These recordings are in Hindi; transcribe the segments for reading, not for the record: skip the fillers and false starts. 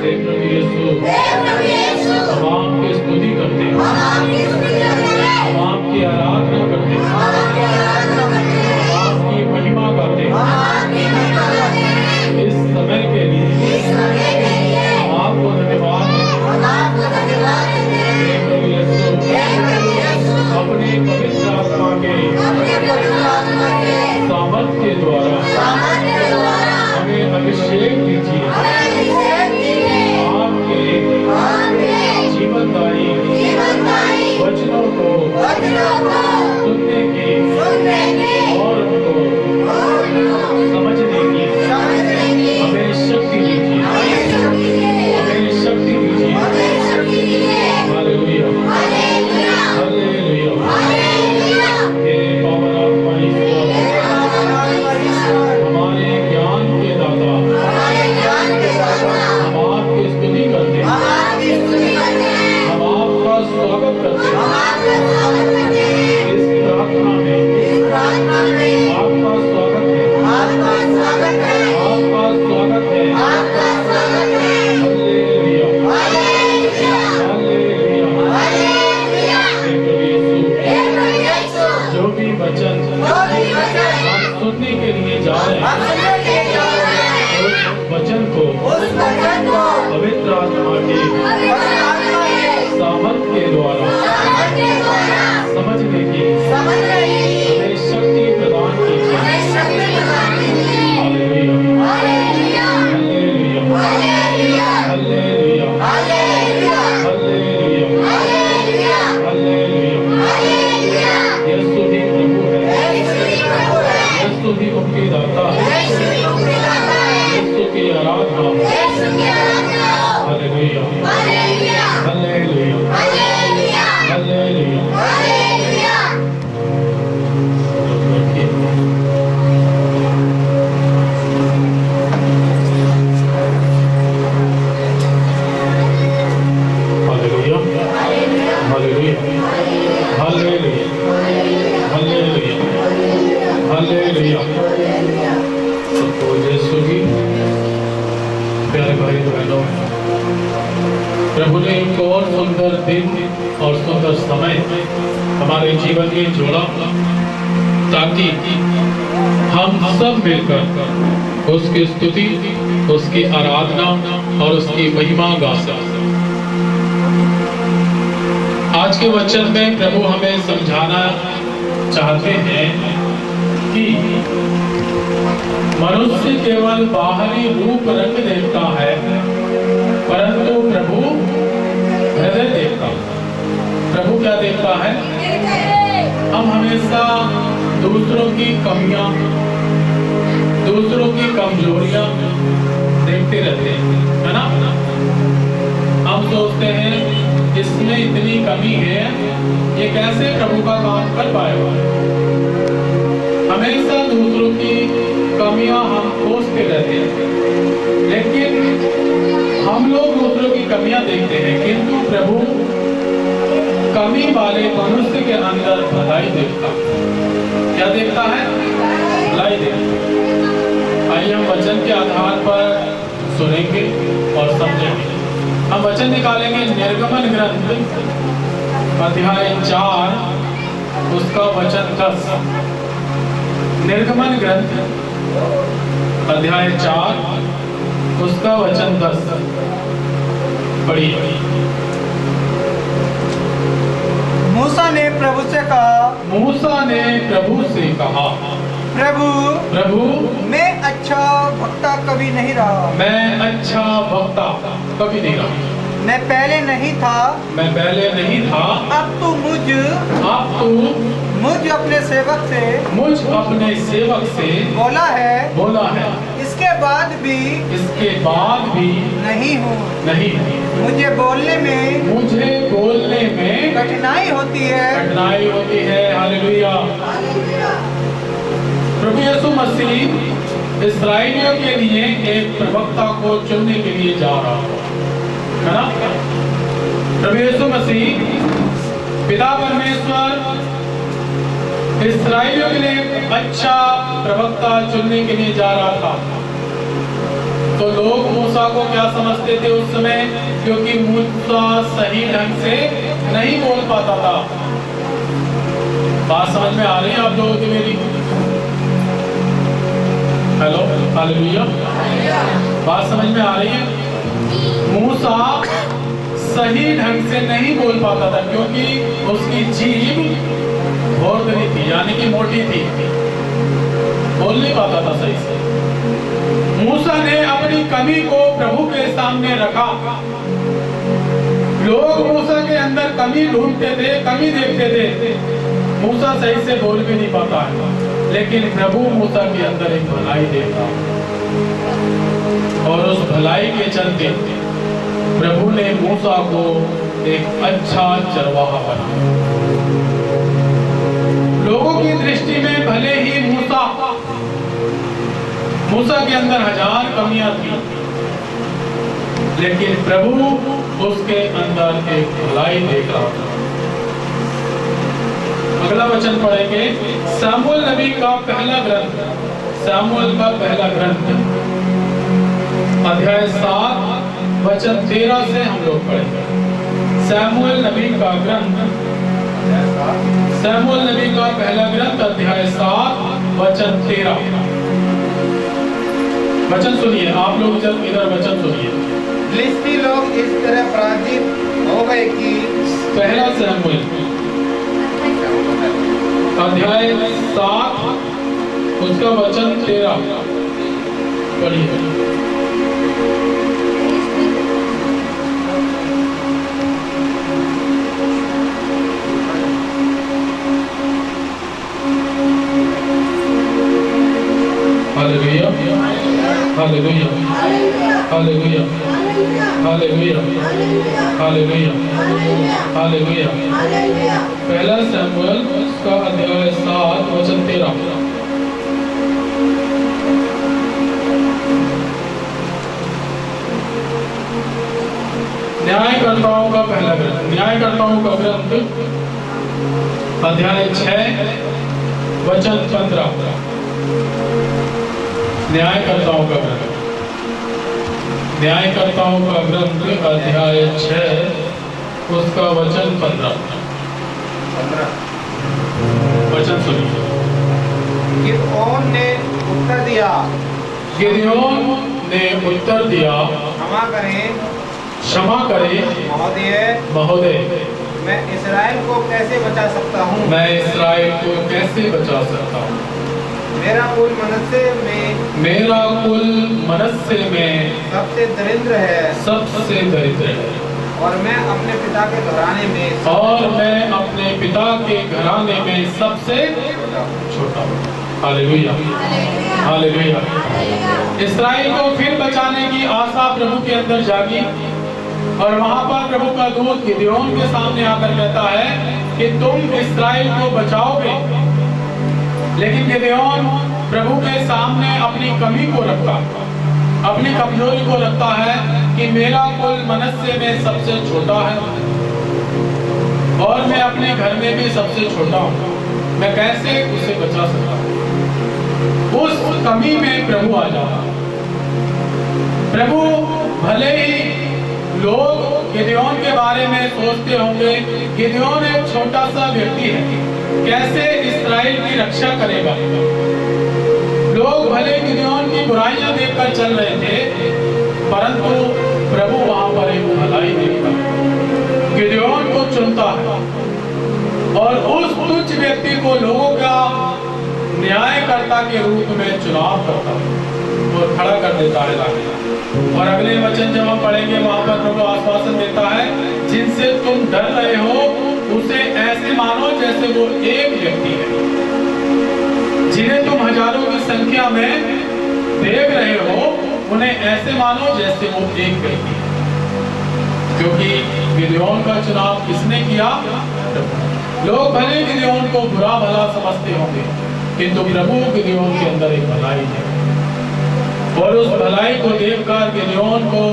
हे प्रभु यीशु, हम आपकी स्तुति करते हैं, हम आपकी आराधना करते हैं, हम आपकी महिमा करते हैं। इस समय के लिए हम आपको धन्यवाद देते हैं। हे प्रभु यीशु, अपने पवित्र आत्मा के सामर्थ्य के द्वारा हमें अभिषेक दीजिए। आपके जीवनदायी वचनों को सुनने की और उनको समझने की हमें शक्ति दीजिए, हमें शक्ति दीजिए। Hallelujah, hallelujah. हे पावन आत्मा ईश्वर, हमारे ज्ञान के दाता, हम आपकी स्तुति करते हैं, हम आपका स्वागत करते हैं। इस प्रार्थना में आपका स्वागत है, आपका स्वागत है। Hallelujah, hallelujah. हे प्रभु यीशु, जो भी वचन हम सुनने के लिए जा रहे हैं, उस वचन को पवित्र आत्मा के सामर्थ्य के द्वारा समझने की हमें शक्ति प्रदान कीजिए। Hallelujah, hallelujah, hallelujah, hallelujah. यीशु ही प्रभु है, यीशु ही मुक्ति दाता है, यीशु की आराधना। Hallelujah, hallelujah, hallelujah. तो यीशु की प्यारे भाई बहनों, प्रभु ने एक और सुंदर दिन और सुंदर समय हमारे जीवन में जोड़ा, ताकि हम सब मिलकर उसकी स्तुति, उसकी आराधना और उसकी महिमा गा सकें। आज के वचन में प्रभु हमें समझाना चाहते हैं कि मनुष्य केवल बाहरी रूप रंग देखता है, परंतु प्रभु हृदय देखता है। प्रभु क्या देखता है? हम हमेशा दूसरों की कमियां, दूसरों की कमजोरियां देखते रहते हैं, है ना? हम सोचते हैं इसमें इतनी कमी है, ये कैसे प्रभु का काम कर पाएगा? हमेशा दूसरों की कमियां हम खोजते रहते हैं, लेकिन हम लोग दूसरों की कमियां देखते हैं, किंतु प्रभु कमी वाले मनुष्य के अंदर भलाई देखता। क्या देखता है? भलाई देखता। आइए हम वचन के आधार पर सुनेंगे और समझेंगे। हम वचन निकालेंगे निर्गमन ग्रंथ अध्याय 4 उसका वचन 10। निर्गमन ग्रंथ अध्याय 4 उसका वचन 10 पढ़िए। मूसा ने प्रभु से कहा, प्रभु मैं अच्छा भक्ता कभी नहीं रहा। मैं पहले नहीं था, अब तू मुझ अपने सेवक से बोला है, इसके बाद भी नहीं हूँ। मुझे बोलने में कठिनाई होती है। हालेलुया। प्रभु यीशु मसीह इस्राएलियों के लिए एक प्रवक्ता को चुनने के लिए जा रहा है ना? प्रभु यीशु मसीह पिता परमेश्वर इस्राएलियों के लिए अच्छा प्रवक्ता चुनने के लिए जा रहा था। तो लोग मूसा को क्या समझते थे उस समय, क्योंकि मूसा सही ढंग से नहीं बोल पाता था। बात समझ में आ रही है आप लोगों की मेरी? Hello, hallelujah. बात समझ में आ रही है? मूसा सही ढंग से नहीं बोल पाता था क्योंकि उसकी जीभ भोरदरी थी, यानी कि मोटी थी, बोल नहीं पाता था सही से। मूसा ने अपनी कमी को प्रभु के सामने रखा। लोग मूसा के अंदर कमी ढूंढते थे, कमी देखते थे। मूसा सही से बोल भी नहीं पाता है, लेकिन प्रभु मूसा के अंदर एक भलाई देखा और उस भलाई के चलते प्रभु ने मूसा को एक अच्छा चरवाहा बनाया। लोगों की दृष्टि में भले ही मूसा के अंदर 1000 कमियां थी, लेकिन प्रभु उसके अंदर एक भलाई देख रहा था। अगला वचन पढ़ेंगे, सामुएल नबी का पहला ग्रंथ, सामुएल का पहला ग्रंथ अध्याय 7 वचन 13 से हम लोग पढ़ेंगे। सामुएल नबी का ग्रंथ, सामुएल नबी का पहला ग्रंथ अध्याय 7 वचन 13। वचन सुनिए आप लोग, जब इधर वचन सुनिए। फिलिस्ती लोग इस तरह पराजित हो गए कि पहला सामुएल अध्याय 7 उसका वचन 13 पढ़िए। Hallelujah, hallelujah, hallelujah, hallelujah, hallelujah, hallelujah. पहला सामुएल उसका अध्याय 7 वचन 13। न्यायकर्ताओं का पहला ग्रंथ, न्यायकर्ताओं का ग्रंथ अध्याय 6 वचन 15। न्यायकर्ताओं का ग्रंथ, न्यायकर्ताओं का ग्रंथ अध्याय 6 उसका वचन 15 वचन सुनिए। गिदओन ने उत्तर दिया, गिदओन ने उत्तर दिया, क्षमा करें, क्षमा करें महोदय, महोदय, मैं इस्राएल को कैसे बचा सकता हूँ? मैं इस्राएल को कैसे बचा सकता हूँ? मेरा कुल मनस्से में, मेरा कुल मनस्से में सबसे दरिद्र है, सबसे दरिद्र है, और मैं अपने पिता के घराने में, और मैं अपने पिता के घराने में सबसे छोटा हूँ। Hallelujah, hallelujah. इस्राएल को फिर बचाने की आशा प्रभु के अंदर जागी और वहां पर प्रभु का दूत गिदओन के सामने आकर कहता है कि तुम इस्राएल को बचाओगे। लेकिन गिदओन प्रभु के सामने अपनी कमी को रखता, अपनी कमजोरी को रखता है कि मेरा कुल मनस्से में सबसे छोटा है और मैं अपने घर में भी सबसे छोटा हूँ, मैं कैसे उसे बचा सकता हूँ। उस कमी में प्रभु आ जाता। प्रभु भले ही लोग गिदओन के बारे में सोचते होंगे, गिदओन एक छोटा सा व्यक्ति है, कैसे इस्राएल की रक्षा करेगा। लोग भले गिदओन की बुराइयां देखकर चल रहे थे, परंतु प्रभु वहां पर एक भलाई देखता, गिदओन को चुनता है और उस तुच्छ व्यक्ति को लोगों का न्यायकर्ता के रूप में चुनाव करता है और खड़ा कर देता है लाके। और अगले वचन जब हम पढ़ेंगे वहां पर प्रभु आश्वासन देता है, जिनसे तुम डर रहे हो उसे ऐसे मानो जैसे वो एक व्यक्ति है, जिन्हें तुम हजारों की संख्या में देख रहे हो उन्हें ऐसे मानो जैसे वो एक व्यक्ति है। क्योंकि गिदओन का चुनाव किसने किया? लोग भले गिदओन को बुरा भला समझते होंगे, किंतु प्रभु गिदओन के अंदर एक भलाई है और उस भलाई को देखकर गिदओन को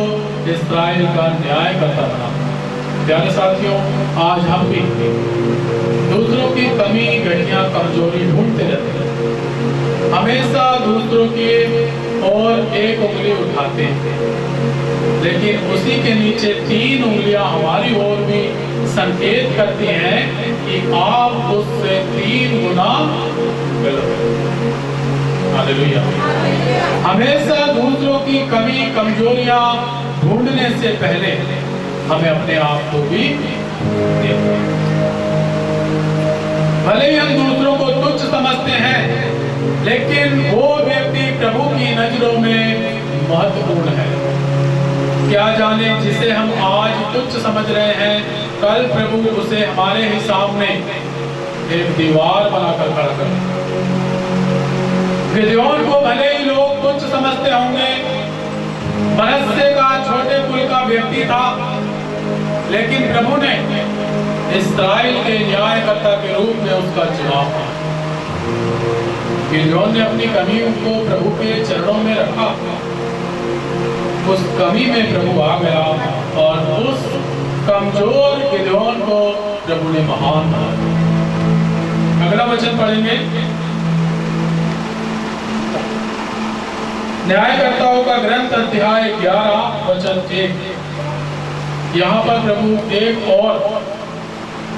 इस्राएल का न्याय करता बना। प्यारे साथियों, आज हम भी दूसरों की कमी, घटिया, कमजोरी ढूंढते रहते हैं, हमेशा दूसरों की और एक उंगली उठाते हैं, लेकिन उसी के नीचे 3 उंगलियां हमारी ओर भी संकेत करती हैं कि आप उससे 3 गुना गलत हैं। हालेलुया। हमेशा दूसरों की कमी कमजोरियां ढूंढने से पहले हमें अपने आप को भी देखना। भले ही हम दूसरों को तुच्छ समझते हैं, लेकिन वो व्यक्ति प्रभु की नजरों में महत्वपूर्ण है। क्या जाने जिसे हम आज तुच्छ समझ रहे हैं, कल प्रभु उसे हमारे ही सामने एक दीवार बनाकर खड़ा कर। गिदोन को भले ही लोग तुच्छ समझते होंगे, मनस्से का छोटे कुल का व्यक्ति था, लेकिन प्रभु ने इस्राएल के न्यायकर्ता के रूप में उसका चुनाव किया। गिदोन ने अपनी कमी को प्रभु के चरणों में रखा, उस कमी में प्रभु आ गया और उस कमजोर गिदोन को प्रभु ने महान बनाया। अगला वचन पढ़ेंगे, न्यायकर्ताओं का ग्रंथ अध्याय 11 वचन 1। यहाँ पर प्रभु एक और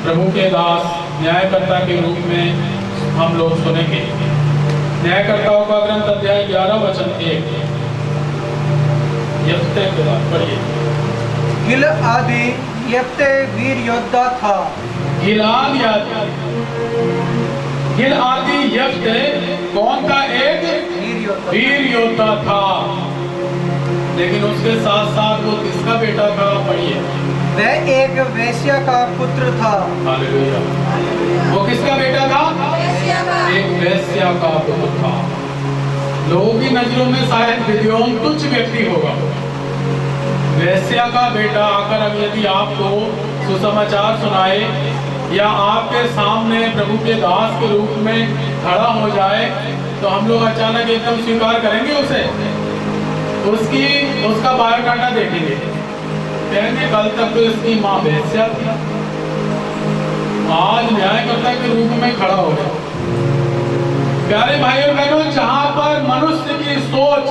प्रभु के दास न्यायकर्ता के रूप में हम लोग सुनेंगे। न्यायकर्ताओं का ग्रंथ अध्याय 11 वचन 1। यफ्ते के बाद पढ़िए। गिलआदी यफ्ते वीर योद्धा था। गिलआदी यफ्ते कौन था? एक वीर योद्धा था, लेकिन उसके साथ साथ वो किसका बेटा था? पढ़िए। वह एक वेश्या का पुत्र था। हालेलुया। वो किसका बेटा था? एक वेश्या का पुत्र था। लोगों की नजरों में शायद गिदोन तुच्छ व्यक्ति होगा। वेश्या का बेटा आकर अब यदि आपको सुसमाचार सुनाए या आपके सामने प्रभु के दास के रूप में खड़ा हो जाए, तो हम लोग अचानक एकदम स्वीकार करेंगे उसे? उसका बायोडाटा देखेंगे, कहेंगे कल तक तो इसकी माँ वेश्या थी, आज न्यायकर्ता के रूप में खड़ा हो गया। प्यारे भाई और बहनों, जहां पर मनुष्य की सोच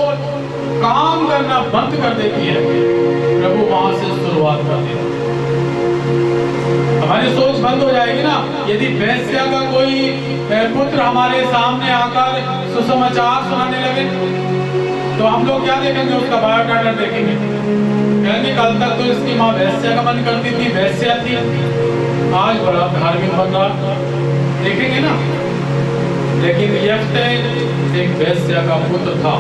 काम करना बंद कर देती है, प्रभु वहां से शुरुआत कर देता है। हमारी सोच बंद हो जाएगी ना, यदि वेश्या का कोई पुत्र हमारे सामने आकर सुसमाचार सुनाने लगे, तो हम लोग क्या देखेंगे? उसका बायोडाटा देखेंगे, कहेंगे कल तक तो इसकी माँ वेश्या का मन करती थी, वेश्या थी, आज बड़ा धार्मिक बन रहा, देखेंगे ना। लेकिन यफ्ते एक वेश्या का पुत्र था,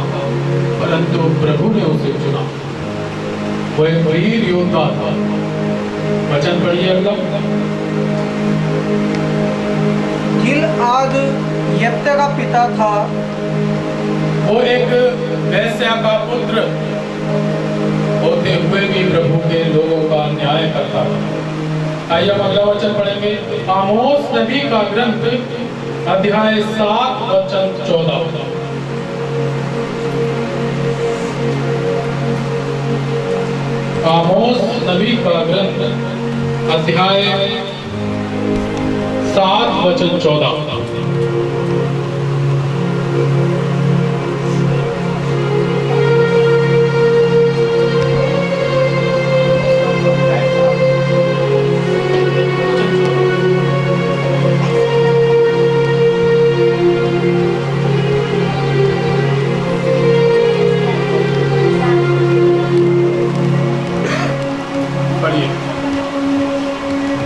परंतु प्रभु ने उसे चुना। वो एक वीर योद्धा था। वचन पढ़िए अगला। गिलआद यफ्ते का पिता था। वो एक वेश्या का पुत्र होते हुए भी प्रभु के लोगों का न्याय करता था। आइए हम अगला वचन पढ़ेंगे। आमोस नबी का ग्रंथ अध्याय 7 वचन 14। आमोस नबी का ग्रंथ अध्याय 7 वचन 14।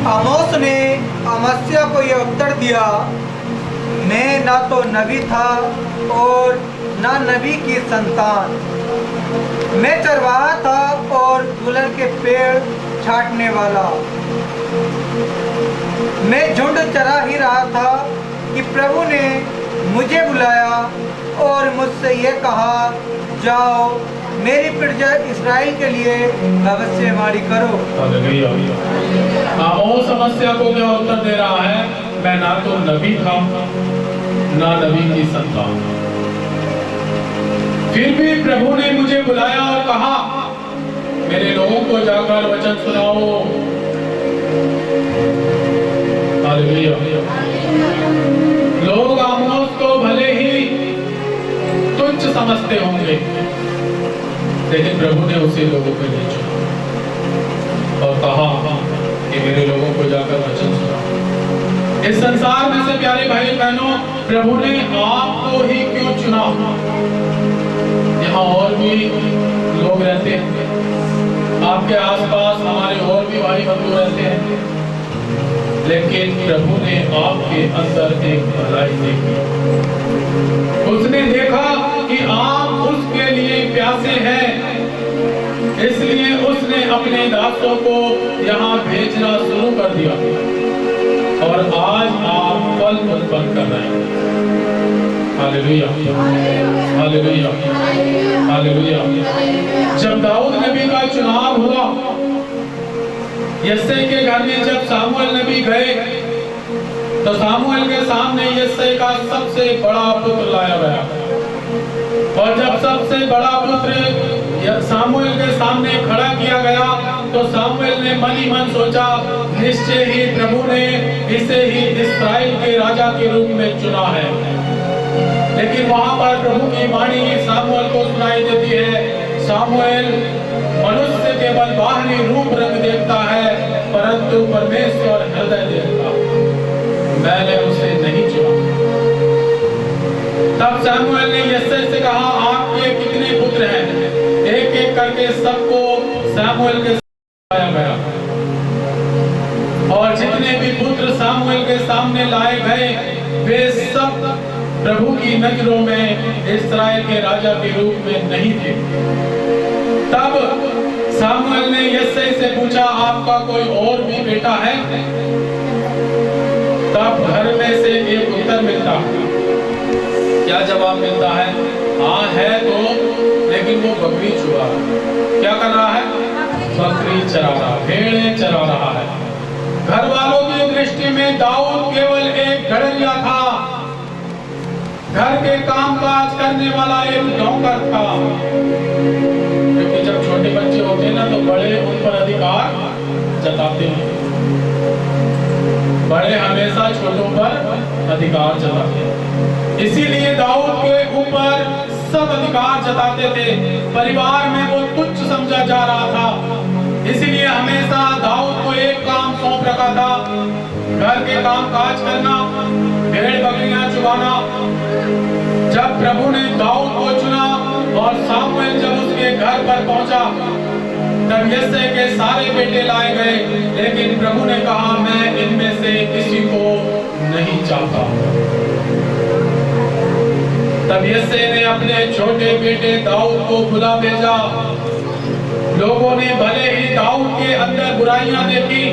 आमोस ने अमस्या को यह उत्तर दिया, मैं ना तो नबी था और ना नबी की संतान, मैं चरवाहा था और दुल्हन के पेड़ छाटने वाला। मैं झुंड चरा ही रहा था कि प्रभु ने मुझे बुलाया और मुझसे यह कहा, जाओ मेरी प्रजा इस्राएल के लिए भविष्यवाणी करो। आमोस समस्या को क्या उत्तर दे रहा है? मैं ना तो नबी था ना नबी की संतान, फिर भी प्रभु ने मुझे बुलाया और कहा, मेरे लोगों को जाकर वचन सुनाओ। हालेलुया। लोग आमोस को भले ही समझते होंगे, लेकिन प्रभु ने उसी लोगों को नहीं चुना और कहा कि मेरे लोगों को जाकर वचन सुनाओ। इस संसार में से प्यारे भाई बहनों, प्रभु ने आपको ही क्यों चुना? यहाँ और भी लोग रहते हैं, आपके आसपास हमारे और भी भाई बंधु रहते हैं, लेकिन प्रभु ने आपके अंदर एक भलाई देखी। उसने देखा कि आप उसके लिए प्यासे हैं, इसलिए उसने अपने दासों को यहाँ भेजना शुरू कर दिया और आज आप फल उत्पन्न कर रहे हैं। Hallelujah, hallelujah, hallelujah. जब दाऊद नबी का चुनाव हुआ, यिशै के घर में जब सामुएल नबी गए, तो सामुएल के सामने यिशै का सबसे बड़ा पुत्र लाया गया और जब सबसे बड़ा पुत्र सामुएल के सामने खड़ा किया गया, तो सामुएल ने मन ही मन सोचा, निश्चय ही प्रभु ने इसे ही इस्राएल के राजा के रूप में चुना है। लेकिन वहां पर प्रभु की वाणी सामुएल को सुनाई देती है, सामुएल मनुष्य केवल बाहरी रूप रंग देखता है, परंतु परमेश्वर हृदय देखता। मैंने उसे नहीं चुना। तब सामुएल ने यिशै से कहा, आपके कितने पुत्र हैं? एक एक करके सबको सामुएल के सामने लाया गया और जितने भी पुत्र सामुएल के सामने लाए गए, वे सब प्रभु की नजरों में इस्राएल के राजा के रूप में नहीं थे। तब सामुएल ने यिशै से पूछा, आपका कोई और भी बेटा है? तब घर में से एक उत्तर मिलता। क्या जवाब मिलता है? हाँ है तो, लेकिन वो बकरी चुरा रहा। क्या कर रहा है? बकरी चरा रहा, भेड़ें चरा रहा है। घर वालों की दृष्टि में दाऊद केवल एक घड़िया था, घर के कामकाज करने वाला एक नौकर था। क्योंकि जब छोटे बच्चे होते हैं ना, तो बड़े उन पर अधिकार जताते हैं। बड़े हमेशा छोटों पर अधिकार जताते हैं। इसीलिए दाऊद के ऊपर सब अधिकार जताते थे। परिवार में वो तुच्छ समझा जा रहा था, इसलिए हमेशा दाऊद को एक काम सौंप रखा था, घर के काम काज करना, भेड़ बकरियां चुगाना। जब प्रभु ने दाऊद को चुना और सामुएल जब उसके घर पर पहुंचा, तब यिशै के सारे बेटे लाए गए, लेकिन प्रभु ने कहा, मैं इनमें से किसी को नहीं चाहता। तब यिशै ने अपने छोटे बेटे दाऊद को बुला भेजा। लोगों ने भले ही दाऊद के अंदर बुराइयां देखी,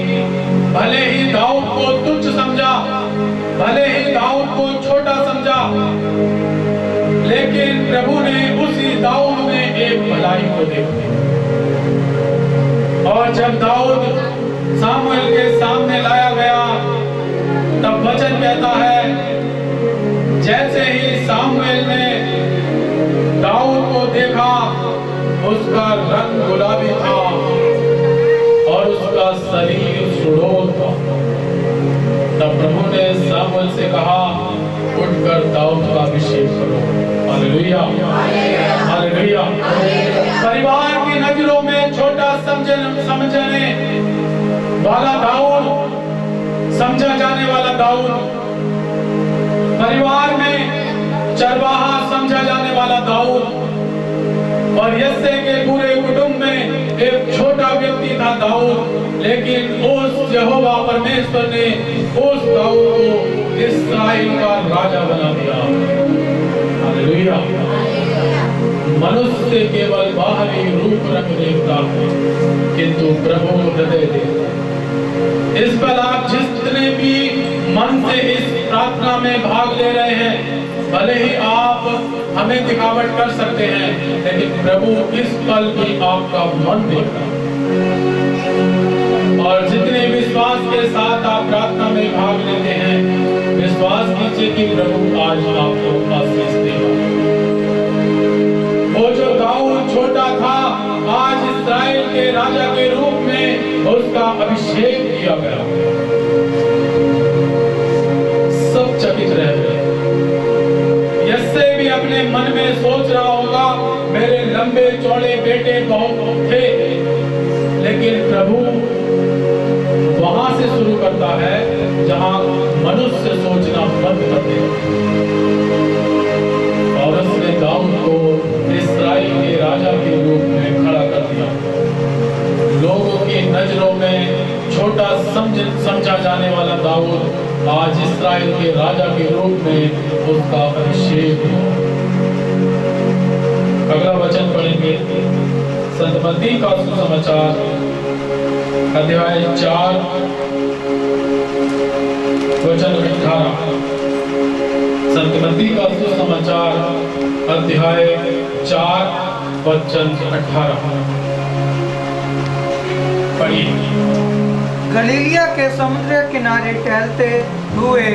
भले ही दाऊद को तुच्छ समझा, भले ही दाऊद को छोटा समझा, लेकिन प्रभु ने उसी दाऊद में एक भलाई को देखी। और जब दाऊद सामुएल के सामने लाया गया, तब वचन कहता है, जैसे ही सामुएल ने दाऊद को देखा, उसका रंग गुलाबी था और उसका शरीर सुडौल था। तब प्रभु ने सामुएल से कहा, उठकर दाऊद का अभिषेक करो। Hallelujah, hallelujah. परिवार की नजरों में छोटा समझने वाला दाऊद, समझा जाने वाला दाऊद, परिवार में चरवाहा समझा जाने वाला दाऊद, और यिशै के पूरे कुटुंब में एक छोटा व्यक्ति था दाऊद, लेकिन उस यहोवा परमेश्वर ने उस दाऊद को इस्राएल का राजा बना दिया। हालेलुया। मनुष्य केवल बाहरी रूप रंग देखता है, किंतु प्रभु हृदय देखता है। इस पर आप जितने भी मन से इस प्रार्थना में भाग ले रहे हैं, भले ही आप हमें दिखावट कर सकते हैं, लेकिन प्रभु इस पल भी आपका मन देखता है। और जितने विश्वास के साथ आप प्रार्थना में भाग लेते हैं, विश्वास कीजिए कि प्रभु आज आपको आशीष देगा। वो जो दाऊद छोटा था, आज इस्राएल के राजा के रूप में उसका अभिषेक किया गया। सब चकित रह गए। यिशै भी अपने मन में सोच रहा होगा, मेरे लंबे चौड़े बेटे बहुत थे, लेकिन प्रभु वहां से शुरू करता है जहां मनुष्य सोचना बंद कर दे। और उसने दाऊद को इस्राएल के राजा के रूप में खड़ा कर दिया। लोगों की नजरों में छोटा समझा जाने वाला दाऊद आज इस्राएल के राजा के रूप में उसका अभिषेक हुआ। अगला वचन पढ़ेंगे, संत मत्ती का सुसमाचार अध्याय 4 वचन 18। संत मत्ती का सुसमाचार अध्याय 4 वचन 18 पढ़िए। गलीलिया के समुद्र किनारे टहलते हुए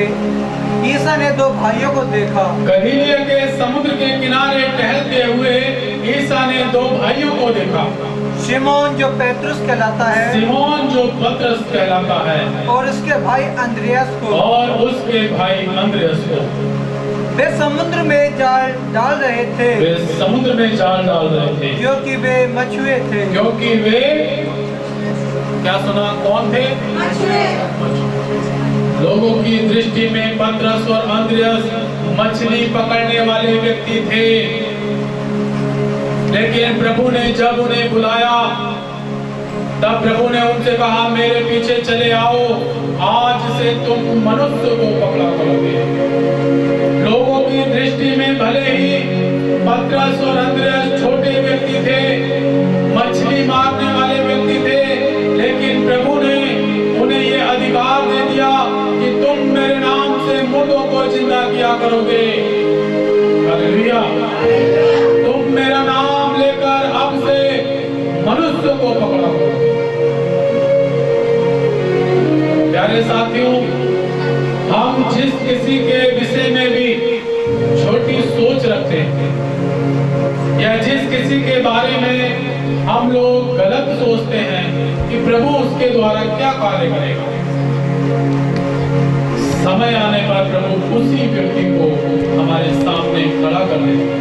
ईसा ने दो भाइयों को देखा। गलीलिया के समुद्र के किनारे टहलते हुए ईसा ने दो भाइयों को देखा। शिमोन जो पेट्रुस कहलाता है, सिमोन जो पतरस कहलाता है, और उसके भाई अंद्रियास को, और उसके भाई अंद्रियास को। वे समुद्र में जाल डाल रहे थे। वे समुद्र में जाल डाल रहे थे क्योंकि वे मछुए थे। क्योंकि वे क्या सुना, कौन थे? लोगों की दृष्टि में पतरस और अंद्रियास मछली पकड़ने वाले व्यक्ति थे, लेकिन प्रभु ने जब उन्हें बुलाया तब प्रभु ने उनसे कहा, मेरे पीछे चले आओ, आज से तुम मनुष्य को पकड़ा करोगे। लोगों की दृष्टि में भले ही पतरस और अंद्रियास छोटे व्यक्ति थे, मछली मारने वाले व्यक्ति थे, लेकिन प्रभु ने उन्हें ये अधिकार दे दिया कि तुम मेरे नाम से मुर्दों को जिंदा किया करोगे। हालेलुया। तुम मेरा नाम लेकर अब से मनुष्य को पकड़ा करोगे। प्यारे साथियों, हम जिस किसी के विषय में भी छोटी सोच रखते हैं या जिस किसी के बारे में हम लोग गलत सोचते हैं कि प्रभु उसके द्वारा क्या कार्य करेगा, समय आने पर प्रभु उसी व्यक्ति को हमारे सामने खड़ा कर देगा।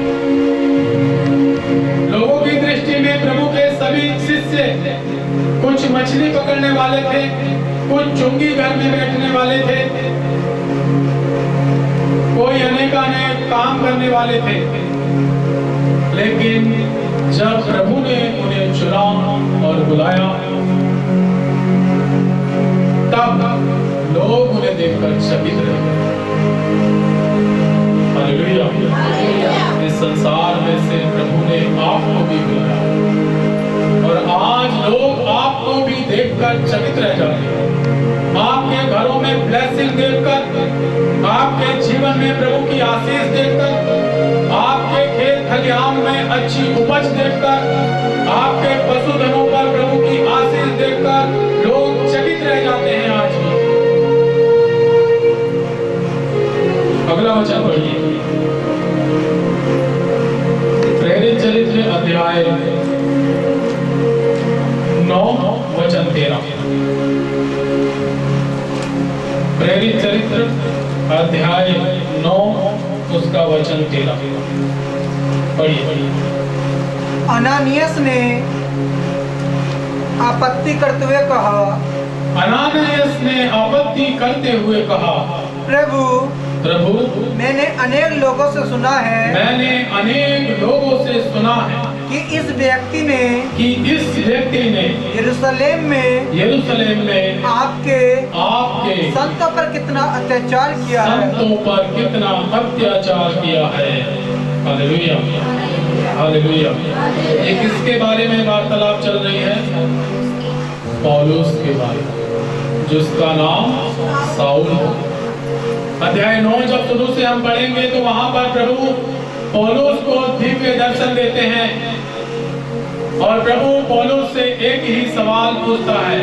लोगों की दृष्टि में प्रभु के सभी शिष्य कुछ मछली पकड़ने वाले थे, कुछ चुंगी घर में बैठने वाले थे, कोई अनेकानेक काम करने वाले थे, लेकिन जब प्रभु ने उन्हें चुना और बुलाया तब लोग उन्हें देखकर चकित रहे। हालेलुया। इस संसार में से प्रभु ने आपको भी बुलाया और आज लोग आपको भी देखकर चकित रह जाते हैं। आपके घरों में ब्लेसिंग देखकर, आपके जीवन में प्रभु की आशीष देखकर, आपके खेत खलिहान में अच्छी उपज देखकर, आपके पशुधनों पर प्रभु की आशीष देखकर लोग चकित रह जाते हैं आज भी। अगला वचन पढ़िए, प्रेरित चरित्र अध्याय 9 वचन 13। प्रेरित चरित्र अध्याय 9 उसका वचन 13 पढ़िए। अनानियास ने आपत्ति करते हुए कहा, अनानियास ने आपत्ति करते हुए कहा, प्रभु मैंने अनेक लोगों से सुना है, मैंने लोगों से सुना है कि इस व्यक्ति ने यरूशलेम में आपके संतों पर कितना अत्याचार किया है। Hallelujah, hallelujah. ये किसके बारे में वार्तालाप चल रही है? पौलुस के बारे में, जिसका नाम साउल है। अध्याय 9 जब शुरू से हम पढ़ेंगे तो वहां पर प्रभु पौलुस को दिव्य दर्शन देते हैं और प्रभु पौलुस से एक ही सवाल पूछता है,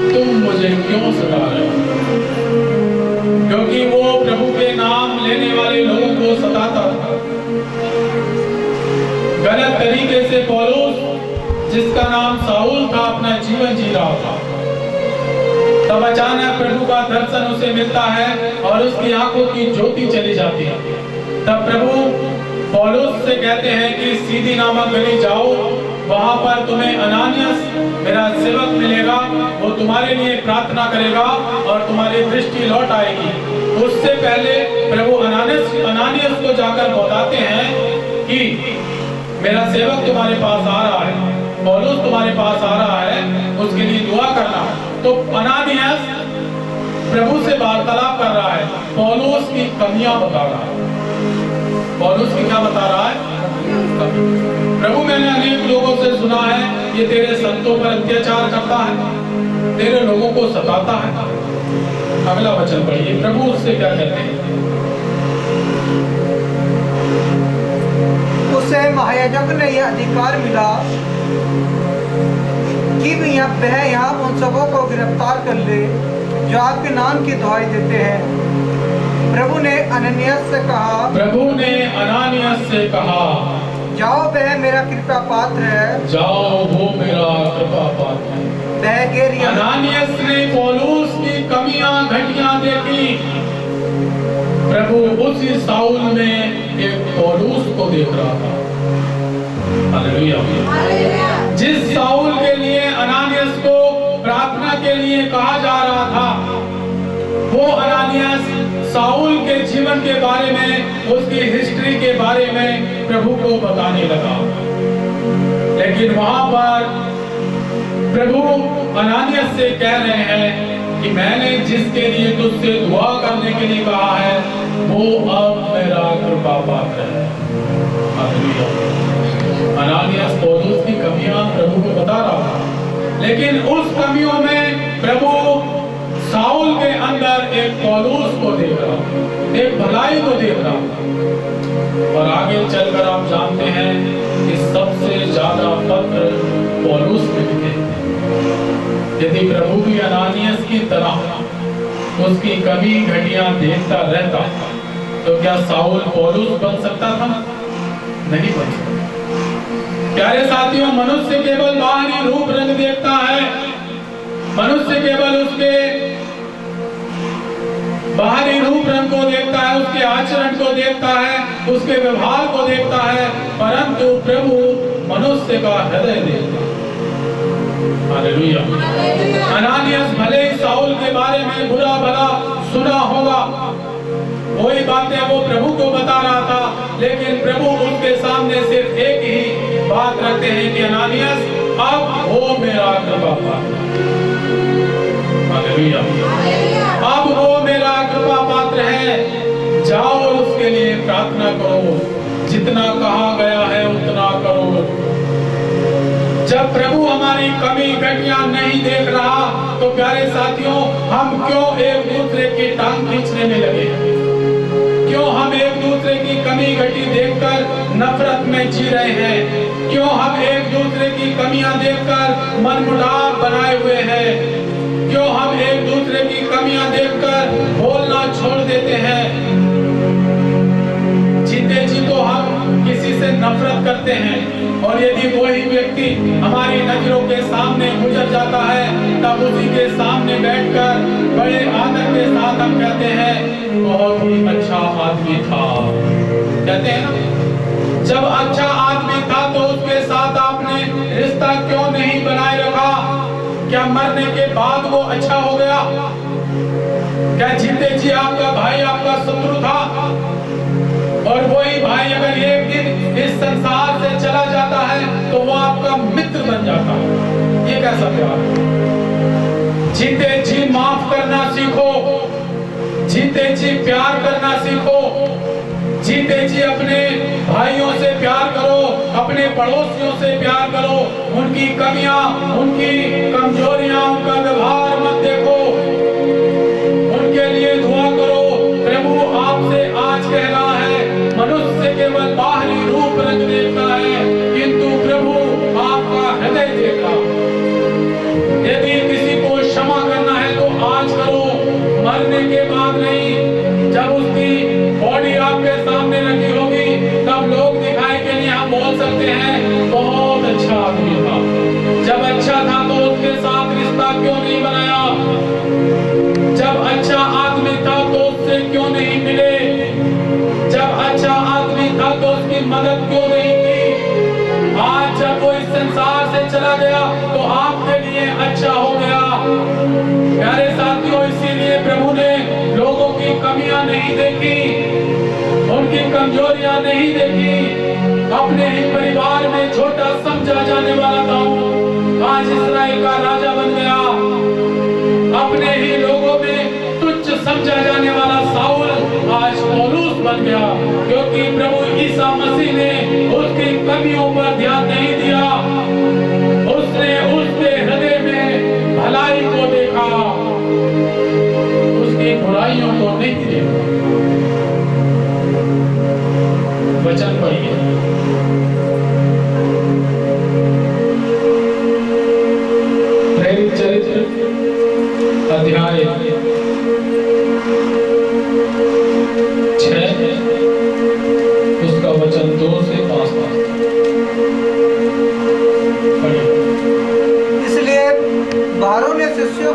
तुम मुझे क्यों सता रहे हो? क्योंकि वो प्रभु के नाम लेने वाले लोगों को सताता था गलत तरीके से। पौलुस जिसका नाम साउल था अपना जीवन जी रहा था, तब अचानक प्रभु का दर्शन उसे मिलता है और उसकी आंखों की ज्योति चली जाती है। तब प्रभु पौलुस से कहते हैं कि सीधी नामक गली जाओ, वहां पर तुम्हें अनानियस मेरा सेवक मिलेगा, वो तुम्हारे लिए प्रार्थना करेगा और तुम्हारी दृष्टि लौट आएगी। उससे पहले प्रभु अनानियस को जाकर बताते हैं कि मेरा सेवक तुम्हारे पास आ रहा है, पौलुस तुम्हारे पास आ रहा है, उसके लिए दुआ करना। तो अनानियस प्रभु से वार्तालाप कर रहा है, पौलुस की कमियां बता रहा है। पौलुस की क्या बता रहा है? प्रभु, मैंने अनेक लोगों से सुना है ये तेरे संतों पर अत्याचार करता है, तेरे लोगों को सताता है। अगला वचन पढ़िए, प्रभु उससे क्या कहते हैं? उसे महायाजक ने यह अधिकार मिला कि वह यहाँ उन सबों को गिरफ्तार कर ले जो आपके नाम की दुहाई देते हैं। प्रभु ने अननियस से कहा, जाओ, वह मेरा कृपा पात्र है। जाओ, वो मेरा कृपा पात्र है। अनानियस ने पौलुस की कमियां घटियां देखी। प्रभु उसी साउल में एक पौलुस को देख रहा था। हालेलुया। जिस साउल के लिए अनानियस को प्रार्थना के लिए कहा जा रहा था, वो अनानियस साउल के जीवन के बारे में, उसकी हिस्ट्री के बारे में प्रभु को बताने लगा। लेकिन वहां पर प्रभु अनानियस से कह रहे हैं कि मैंने जिसके लिए तुझसे दुआ करने के लिए कहा है, वो अब मेरा कृपा पात्र है। अनानियस पौलुस की कमियां प्रभु को बता रहा था, लेकिन उस कमियों में प्रभु साउल के अंदर एक पौलुस को देख रहा, एक भलाई को देख रहा। और आगे चलकर आप जानते हैं कि सबसे ज्यादा पत्र पौलुस में लिखे। यदि प्रभु भी अनानियस की तरह उसकी कमी घटियां देखता रहता, तो क्या साउल पौलुस बन सकता था? नहीं बन सकता। प्यारे साथियों, मनुष्य केवल बाहरी रूप रंग देखता है, मनुष्य केवल उसके बाहरी रूप रंग को देखता है, उसके आचरण को देखता है, उसके व्यवहार को देखता है, परंतु प्रभु मनुष्य का हृदय देखता है। हालेलुया। अनानियस भले ही साउल के बारे में बुरा भला सुना होगा, वही बातें वो प्रभु को बता रहा था, लेकिन प्रभु उसके सामने सिर्फ एक ही बात रखते हैं कि अनानियस, अब वो मेरा कृपा पात्र है। हालेलुया। अब वो मेरा कृपा पात्र है, जाओ और उसके लिए प्रार्थना करो, जितना कहा गया है उतना करो। जब प्रभु हमारी कमी घटियां नहीं देख रहा, तो प्यारे साथियों, हम क्यों एक दूसरे की टांग खींचने में लगे? क्यों हम एक दूसरे की कमी घटी देखकर नफरत में जी रहे हैं? क्यों हम एक दूसरे की कमियां देखकर मनमुटाव बनाए हुए हैं? क्यों हम एक दूसरे की कमियां देखकर बोलना छोड़ देते हैं? जीते जी तो हम किसी से नफरत करते हैं, और यदि वही व्यक्ति हमारी नजरों के सामने गुजर जाता है, तब उसी के सामने बैठकर बड़े आदर के साथ हम कहते हैं, बहुत ही अच्छा आदमी था। कहते हैं ना, जब अच्छा आदमी था तो उसके साथ आपने रिश्ता क्यों नहीं बनाए रखा? क्या मरने के बाद वो अच्छा हो गया? क्या जीते जी आपका भाई आपका शत्रु था, और वही भाई अगर एक दिन इस संसार से चला जाता है तो वो आपका मित्र बन जाता है? ये कैसा प्यार? जीते जी माफ करना सीखो, जीते जी प्यार करना सीखो, जीते जी अपने भाइयों से प्यार करो, अपने पड़ोसियों से प्यार करो। उनकी कमियां, उनकी कमजोरियां, उनका व्यवहार मत देखो, उनके लिए दुआ करो। प्रभु आपसे आज कह रहा है, मनुष्य केवल बाहरी रूप रंग देखता है, किंतु प्रभु आपका हृदय देखता। यदि किसी को क्षमा करना है तो आज करो, मरने के बाद नहीं। जब उसकी बॉडी आपके सामने रखी होगी, तब लोग दिखाई के लिए हम बोल सकते हैं, बहुत अच्छा आदमी था। जब अच्छा था तो उसके साथ रिश्ता क्यों नहीं बनाया? जब अच्छा आदमी था तो उससे क्यों नहीं मिले? जब अच्छा आदमी था तो उसकी नहीं देखी, उनकी कमजोरियां नहीं देखी। अपने ही परिवार में छोटा समझा जाने वाला दाऊद आज इस्राएल का राजा बन गया। अपने ही लोगों में तुच्छ समझा जाने वाला साउल आज पौलुस बन गया, क्योंकि प्रभु ईसा मसीह ने उसकी कमियों पर ध्यान नहीं दिया। उसने उसके हृदय में भलाई को देखा, उसकी बुराइयों को नहीं देखा। वचन पढ़िए। प्रेरित चरित्र अध्याय 6 उसका वचन 2 से 5 पढ़िए। इसलिए बारों ने शिष्यों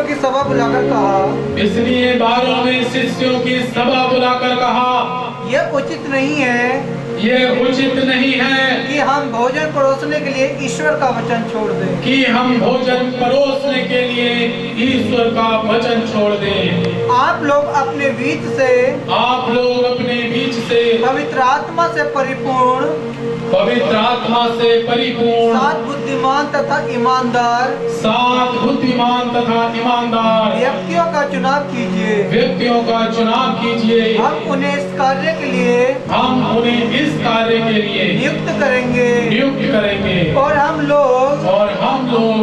की सभा बुलाकर कहा, इसलिए बारों ने शिष्यों की सभा बुलाकर कहा, यह उचित नहीं है यह उचित नहीं है कि हम भोजन परोसने के लिए ईश्वर का वचन छोड़ दें। कि हम भोजन परोसने के लिए ईश्वर का वचन छोड़ दें। आप लोग अपने बीच से पवित्र आत्मा से परिपूर्ण, सात बुद्धिमान तथा ईमानदार व्यक्तियों का चुनाव कीजिए। हम उन्हें इस कार्य के लिए नियुक्त करेंगे। और हम लोग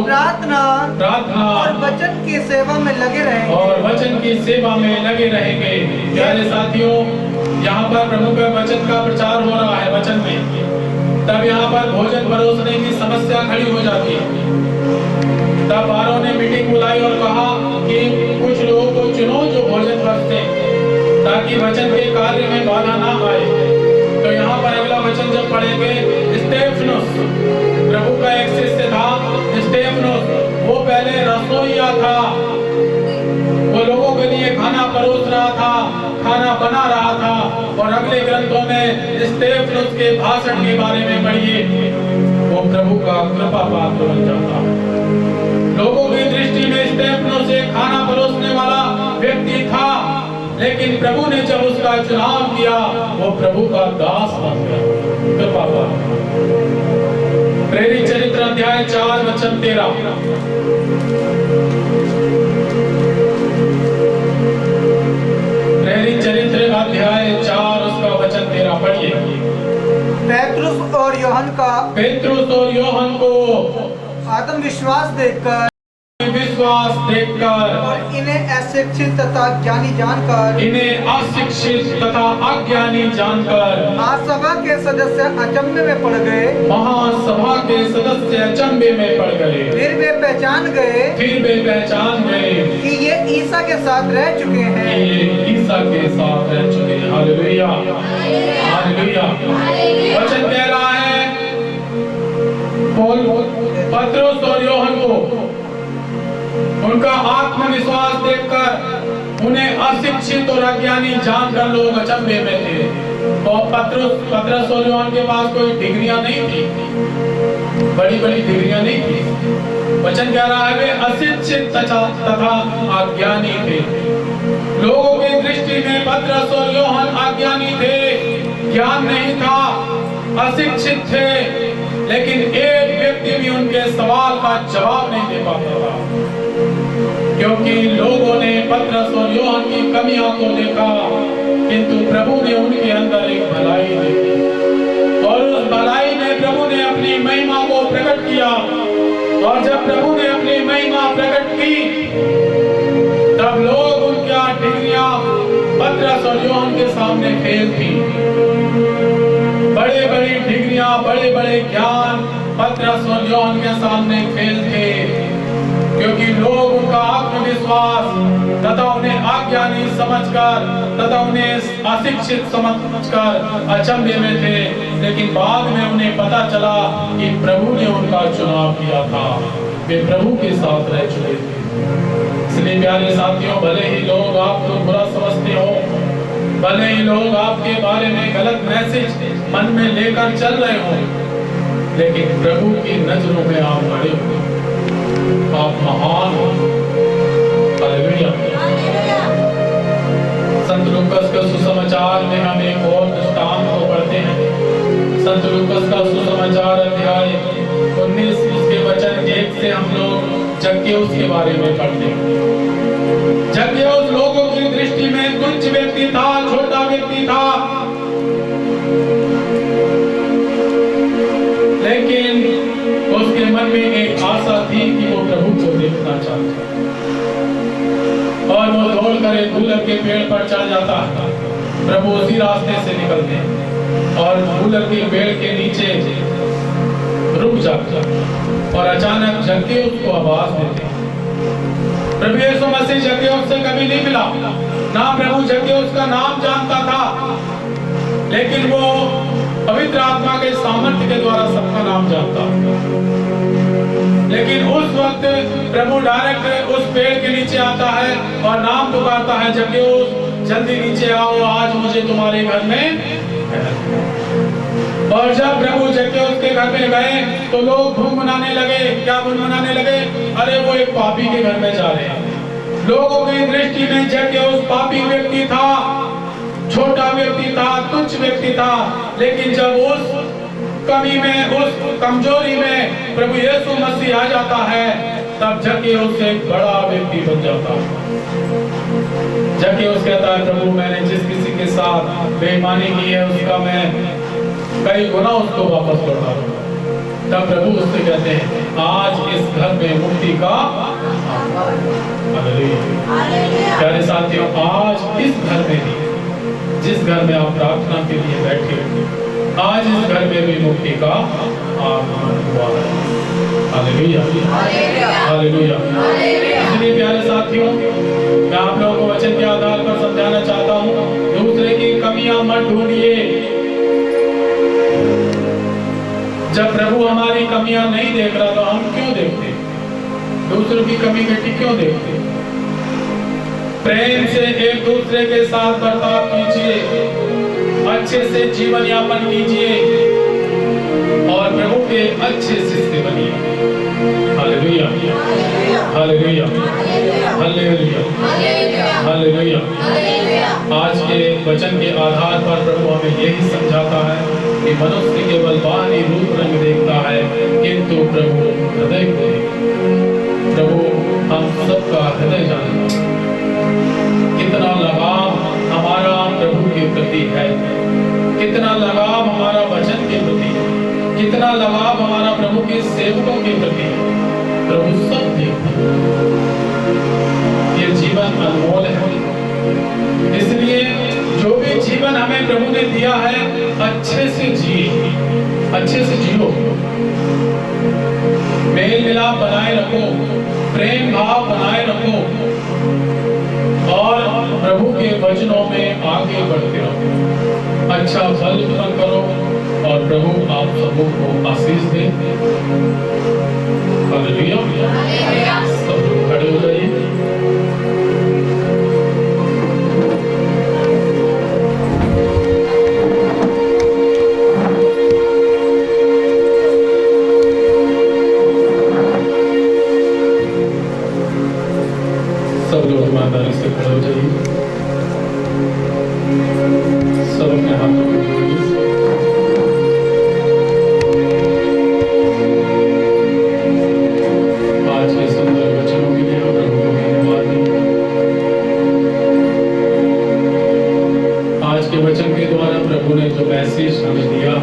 प्रार्थना और वचन की सेवा में लगे रहेंगे। प्यारे साथियों, यहाँ पर प्रभु के वचन का प्रचार हो रहा है। वचन में तब यहाँ पर भोजन परोसने की समस्या खड़ी हो जाती है। तब बारों ने मीटिंग बुलाई और कहा कि कुछ लोगों को चुनो जो भोजन परोसते, ताकि वचन के कार्य में बाधा ना आए। तो यहाँ पर अगला वचन जब पढ़ेंगे, स्टेफनोस प्रभु का एक शिष्य था। स्टेफनोस वो पहले रसोइया था, वो लोगों के लिए खाना परोस रहा था, खाना बना रहा था। और अगले ग्रंथों में स्टेफनोस के भाषण के बारे में पढ़िए, वो प्रभु का कृपा पात्र बन जाता है। लोगों की दृष्टि में स्टेफनोस एक खाना परोसने वाला व्यक्ति था, लेकिन प्रभु ने जब उसका चुनाव किया, वो प्रभु का दास बन गया। कृपा पात्र। प्रेरित चरित्र अध्याय 4 वचन 13। प्रेरित चरित्र अध्याय 4 उसका वचन 13 पढ़िए। पेट्रुस और योहन को आत्मविश्वास देखकर और इन्हें अशिक्षित तथा अज्ञानी जानकर महासभा के सदस्य अचंभे में पड़ गए। फिर वे पहचान गए कि ये ईसा के साथ रह चुके हैं। Hallelujah, hallelujah. वचन कह रहा है, पत्रुस और योहन को उनका आत्मविश्वास देखकर उन्हें अशिक्षित और अज्ञानी जानकर लोग अचंभे में थे। और पत्रुस और योहन के पास कोई डिग्रियां नहीं थी, बड़ी डिग्रियां नहीं थी। वचन कह रहा है वे अशिक्षित तथा अज्ञानी थे। लोगों की दृष्टि में पत्रुस और योहन अज्ञानी थे, ज्ञान नहीं था, अशिक्षित थे। लेकिन एक व्यक्ति भी उनके सवाल का जवाब नहीं दे पाता था, क्योंकि लोगों ने पत्रुस और योहन की कमियों को देखा, किंतु प्रभु ने उनके अंदर एक भलाई देखी। और उस भलाई में प्रभु ने अपनी महिमा को प्रकट किया। और जब प्रभु ने अपनी महिमा प्रकट की, तब लोग उनका डिग्रियां पत्रुस और योहन के सामने फेल थी। बड़ी डिग्रियां, बड़े ज्ञान पत्रुस और योहन के सामने फेल थे, क्योंकि लोग उनका आत्मविश्वास तथा उन्हें अज्ञानी समझकर तथा उन्हें अशिक्षित समझकर अचंभे में थे। लेकिन बाद में उन्हें पता चला कि प्रभु ने उनका चुनाव किया था, वे प्रभु के साथ रह चुके थे। इसलिए प्यारे साथियों, भले ही लोग आपको बुरा समझते हो, भले ही लोग आपके बारे में गलत मैसेज मन में लेकर चल रहे हो, लेकिन प्रभु की नजरों में आप बड़े हो, आप महान हो। हालेलुया। जक्केउस के बारे में पढ़ते हैं। जक्केउस लोगों की दृष्टि में तुच्छ व्यक्ति था, छोटा व्यक्ति था, लेकिन उसके मन में एक आशा थी कि वो प्रभु को देखना चाहता और वो दौड़कर एक गुलर के पेड़ पर चढ़ जाता। प्रभु उसी रास्ते से निकलते और गुलर के पेड़ के नीचे रुक जाता और अचानक जक्केउस को आवाज देते। प्रभु यीशु मसीह जक्केउस से कभी नहीं मिला, ना प्रभु जक्केउस का नाम जानता था, लेकिन वो पवित्र आत्मा के सामर्थ्य के द्वारा सबका नाम जानता। लेकिन उस वक्त प्रभु डायरेक्ट उस पेड़ के नीचे आता है और नाम पुकारता है, जक्केउस जल्दी नीचे आओ, आज मुझे तुम्हारे घर में। और जब प्रभु जक्केउस के घर में गए तो लोग धूम मनाने लगे। क्या धूम मनाने लगे? अरे वो एक पापी के घर में जा रहे हैं। लोगों की दृष्टि में जक्केउस पापी व्यक्ति था, छोटा व्यक्ति था, तुच्छ व्यक्ति था, लेकिन जब उस कमी में, उस कमजोरी में प्रभु यीशु मसीह आ जाता है, तब जक्केउस एक बड़ा व्यक्ति बन जाता है। जक्केउस कहता है, प्रभु मैंने जिस किसी के साथ बेईमानी की है उसका मैं कई गुना उसको वापस लौटा दूंगा। तब प्रभु उससे कहते हैं, आज इस घर में मुक्ति का। प्यारे साथियों, आज इस घर में भी, जिस घर में आप प्रार्थना के लिए बैठे हो, आज इस घर में भी मुक्ति का आगमन हुआ है। Hallelujah, hallelujah. इसलिए प्यारे साथियों, मैं आप लोगों को वचन के आधार पर समझाना चाहता हूँ, दूसरे की कमियां मत ढूंढिए। जब प्रभु हमारी कमियां नहीं देख रहा तो हम क्यों देखते? दूसरों की कमी घटी क्यों देखते? प्रेम से एक दूसरे के साथ बर्ताव कीजिए, अच्छे से जीवन यापन कीजिए और प्रभु के अच्छे शिष्य बनिए। Hallelujah, hallelujah, hallelujah, hallelujah. आज के वचन के आधार पर प्रभु हमें यही समझाता है कि मनुष्य केवल बाहरी रूप रंग देखता है, किंतु प्रभु हृदय को देखता। प्रभु हम सबका हृदय जानता है, कितना लगाव हमारा प्रभु के प्रति है, कितना लगाव हमारा वचन के प्रति है, कितना लगाव हमारा प्रभु के सेवकों के प्रति है। प्रभु सब देखता है। ये जीवन अनमोल है, इसलिए जो भी जीवन हमें प्रभु ने दिया है, अच्छे से जिए, अच्छे से जियो, मेल मिलाप बनाए रखो, प्रेम भाव बनाए रखो और प्रभु के वचनों में आगे बढ़ते रहो, अच्छा फल उत्पन्न करो और प्रभु आप सबों को आशीष दे। हालेलुया। सब लोग खड़े हो जाइए। सब लोग ईमानदारी से खड़े हो जाइए। सब अपने हाथों को जोड़िए। आज के सुंदर वचनों के लिए प्रभु को धन्यवाद दें। आज के वचन के द्वारा प्रभु ने जो मैसेज हमें दिया